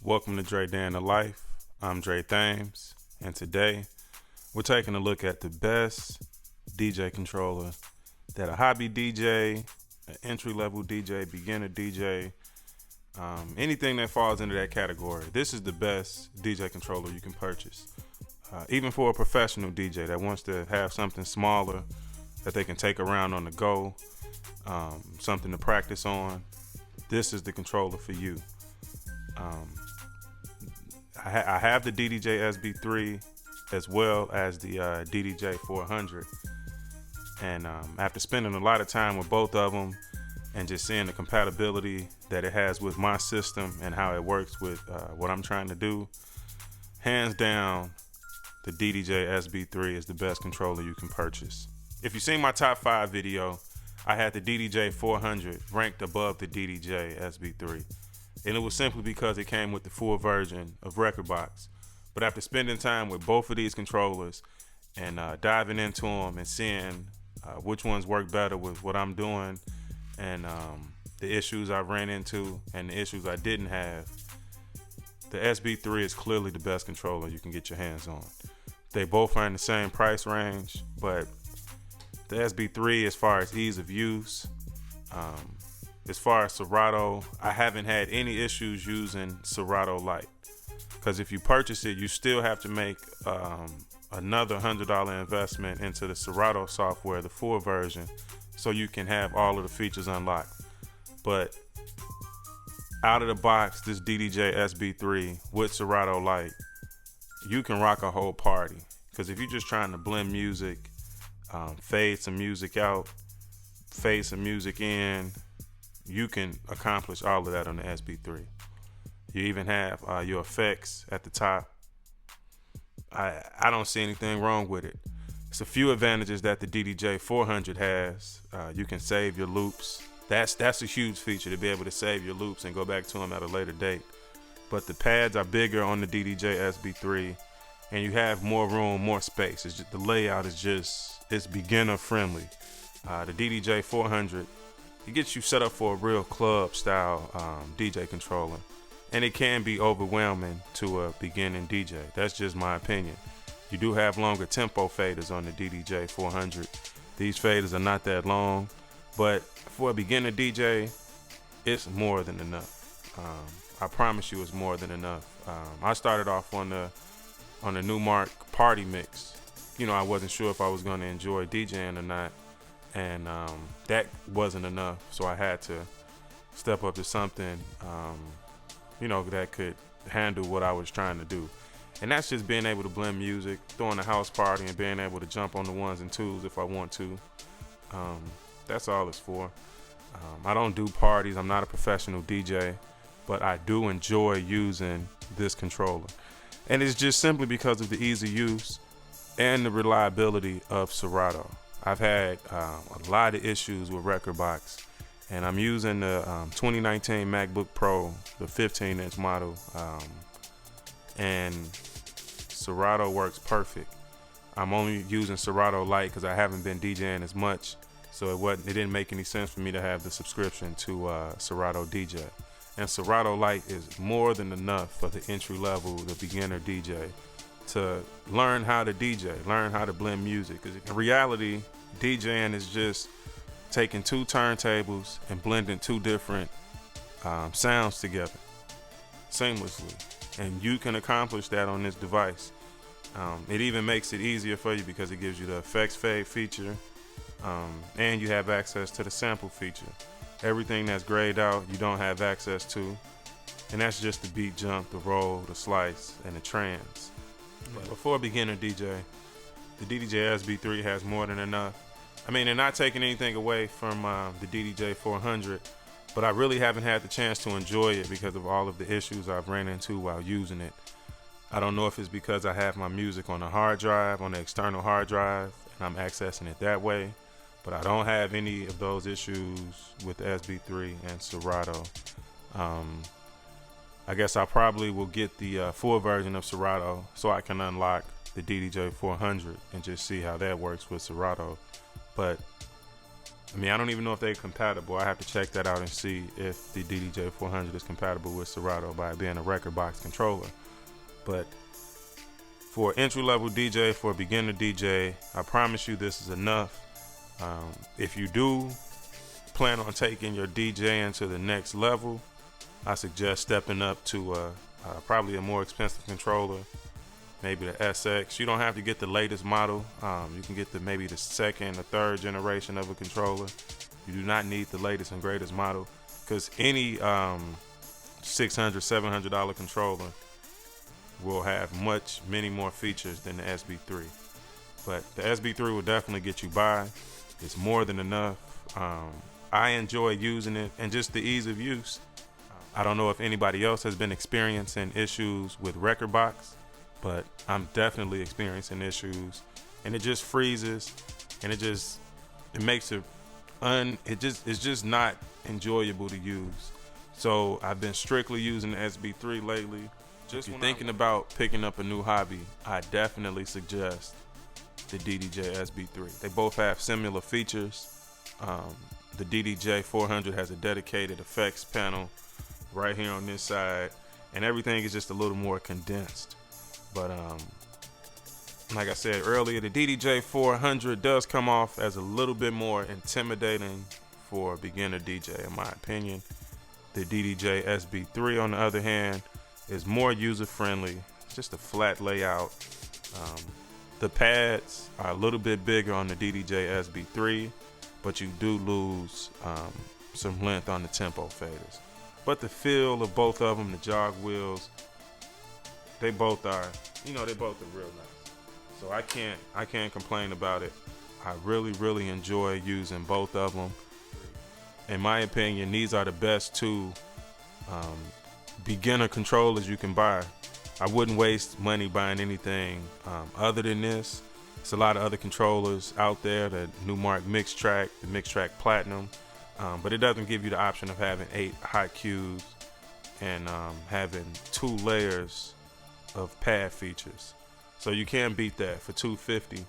Welcome to Dre Day in the Life. I'm Dre Thames, and today we're taking a look at the best DJ controller that a hobby DJ, an entry-level DJ, beginner DJ, anything that falls into that category. This is the best DJ controller you can purchase. Even for a professional DJ that wants to have something smaller that they can take around on the go, something to practice on, this is the controller for you. I have the DDJ SB3 as well as the DDJ 400, and after spending a lot of time with both of them and just seeing the compatibility that it has with my system and how it works with what I'm trying to do, hands down, the DDJ SB3 is the best controller you can purchase. If you've seen my top 5 video, I had the DDJ 400 ranked above the DDJ SB3. And it was simply because it came with the full version of Rekordbox. But after spending time with both of these controllers and diving into them and seeing which ones work better with what I'm doing and the issues I ran into and the issues I didn't have, the SB3 is clearly the best controller you can get your hands on. They both are in the same price range, but the SB3, as far as ease of use, as far as Serato, I haven't had any issues using Serato Lite. Because if you purchase it, you still have to make another $100 investment into the Serato software, the full version, so you can have all of the features unlocked. But out of the box, this DDJ SB3 with Serato Lite, you can rock a whole party. Because if you're just trying to blend music, fade some music out, fade some music in, you can accomplish all of that on the SB3. You even have your effects at the top. I don't see anything wrong with it. It's a few advantages that the DDJ 400 has. You can save your loops. That's a huge feature, to be able to save your loops and go back to them at a later date. But the pads are bigger on the DDJ SB3, and you have more room, more space. It's just, the layout is it's beginner friendly. The DDJ 400, it gets you set up for a real club style DJ controller, and it can be overwhelming to a beginning DJ. That's just my opinion. You do have longer tempo faders on the DDJ 400. These faders are not that long, but for a beginner DJ, it's more than enough. I promise you, it's more than enough. I started off on the Numark Party Mix. You know, I wasn't sure if I was going to enjoy DJing or not. And that wasn't enough, so I had to step up to something, that could handle what I was trying to do. And that's just being able to blend music, throwing a house party, and being able to jump on the ones and twos if I want to. That's all it's for. I don't do parties. I'm not a professional DJ, but I do enjoy using this controller. And it's just simply because of the ease of use and the reliability of Serato. I've had a lot of issues with Rekordbox, and I'm using the 2019 MacBook Pro, the 15-inch model, and Serato works perfect. I'm only using Serato Lite because I haven't been DJing as much, so it didn't make any sense for me to have the subscription to Serato DJ. And Serato Lite is more than enough for the entry level, the beginner DJ, to learn how to DJ, learn how to blend music. Because in reality, DJing is just taking two turntables and blending two different sounds together seamlessly. And you can accomplish that on this device. It even makes it easier for you because it gives you the effects fade feature, and you have access to the sample feature. Everything that's grayed out, you don't have access to. And that's just the beat jump, the roll, the slice, and the trance. But for a beginner DJ, the DDJ SB3 has more than enough. I mean, they're not taking anything away from the DDJ 400, but I really haven't had the chance to enjoy it because of all of the issues I've ran into while using it. I don't know if it's because I have my music on a hard drive, on the external hard drive, and I'm accessing it that way, but I don't have any of those issues with the SB3 and Serato. I guess I probably will get the full version of Serato so I can unlock the DDJ 400 and just see how that works with Serato. But I mean, I don't even know if they're compatible. I have to check that out and see if the DDJ 400 is compatible with Serato by being a record box controller. But for entry-level DJ, for a beginner DJ, I promise you this is enough. If you do plan on taking your DJing to the next level, I suggest stepping up to probably a more expensive controller, maybe the SX. You don't have to get the latest model. You can get maybe the second or third generation of a controller. You do not need the latest and greatest model, because any $600, $700 controller will have many more features than the SB3. But the SB3 will definitely get you by. It's more than enough. I enjoy using it, and just the ease of use. I don't know if anybody else has been experiencing issues with rekordbox, but I'm definitely experiencing issues, and it just freezes, and it makes it's just not enjoyable to use. So I've been strictly using the SB3 lately. Just if you're thinking about picking up a new hobby, I definitely suggest the DDJ SB3. They both have similar features. The DDJ 400 has a dedicated effects panel right here on this side, and everything is just a little more condensed. But like I said earlier, the DDJ 400 does come off as a little bit more intimidating for a beginner DJ, in my opinion. The DDJ SB3, on the other hand, is more user-friendly, just a flat layout. The pads are a little bit bigger on the DDJ SB3, but you do lose some length on the tempo faders. But the feel of both of them, the jog wheels, they both are real nice. So I can't complain about it. I really enjoy using both of them. In my opinion, these are the best two beginner controllers you can buy. I wouldn't waste money buying anything other than this. There's a lot of other controllers out there, the Numark Mixtrack, the Mixtrack Platinum, but it doesn't give you the option of having 8 hot cues and having 2 layers of pad features. So you can't beat that for $250.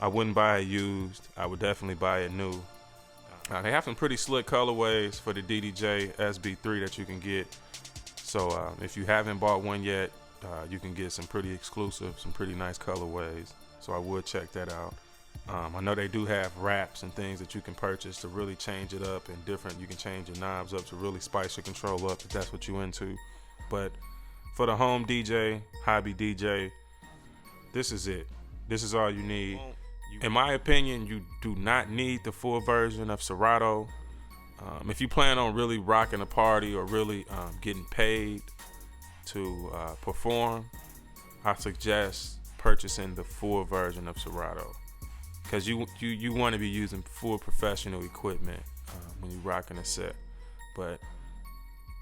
I wouldn't buy it used. I would definitely buy it new. They have some pretty slick colorways for the DDJ SB3 that you can get. So if you haven't bought one yet, you can get some pretty exclusive, some pretty nice colorways. So I would check that out. I know they do have wraps and things that you can purchase to really change it up, and you can change your knobs up to really spice your control up if that's what you're into. But for the home DJ, hobby DJ, this is it. This is all you need. In my opinion, you do not need the full version of Serato. If you plan on really rocking a party or really getting paid to perform, I suggest purchasing the full version of Serato, because you want to be using full professional equipment when you're rocking a set. But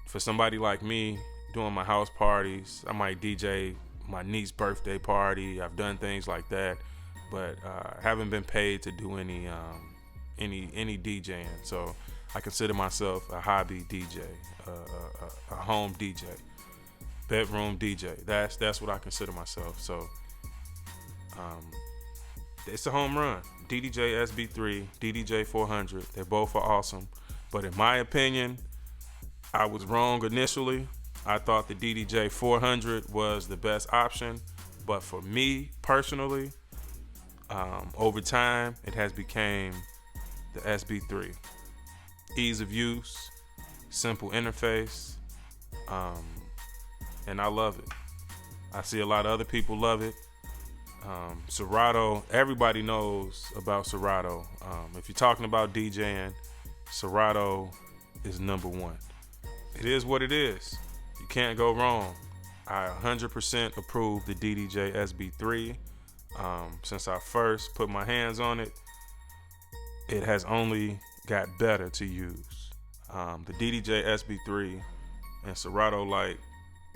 for somebody like me, doing my house parties, I might DJ my niece's birthday party. I've done things like that, but haven't been paid to do any DJing. So I consider myself a hobby DJ, a home DJ, bedroom DJ. That's what I consider myself. So it's a home run. DDJ SB3, DDJ 400, they both are awesome. But in my opinion, I was wrong initially. I thought the DDJ 400 was the best option. But for me personally, over time, it has become the SB3. Ease of use, simple interface, and I love it. I see a lot of other people love it. Serato, everybody knows about Serato. If you're talking about DJing, Serato is number one. It is what it is. You can't go wrong. I 100% approve the DDJ SB3. Since I first put my hands on it, it has only got better to use. The DDJ SB3 and Serato Lite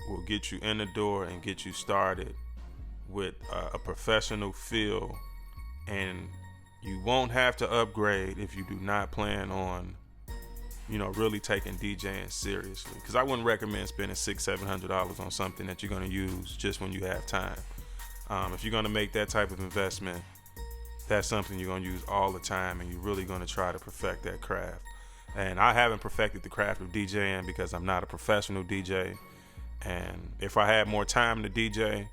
will get you in the door and get you started with a professional feel, and you won't have to upgrade if you do not plan on really taking DJing seriously, because I wouldn't recommend spending $600-$700 on something that you're going to use just when you have time. If you're going to make that type of investment, that's something you're going to use all the time, and you're really going to try to perfect that craft. And I haven't perfected the craft of DJing because I'm not a professional DJ. And if I had more time to DJ,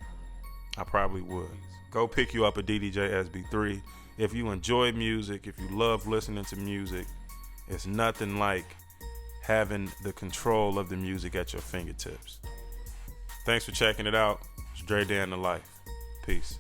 I probably would. Go pick you up a DDJ SB3. If you enjoy music, if you love listening to music, it's nothing like having the control of the music at your fingertips. Thanks for checking it out. It's Dre Day in the Life. Peace.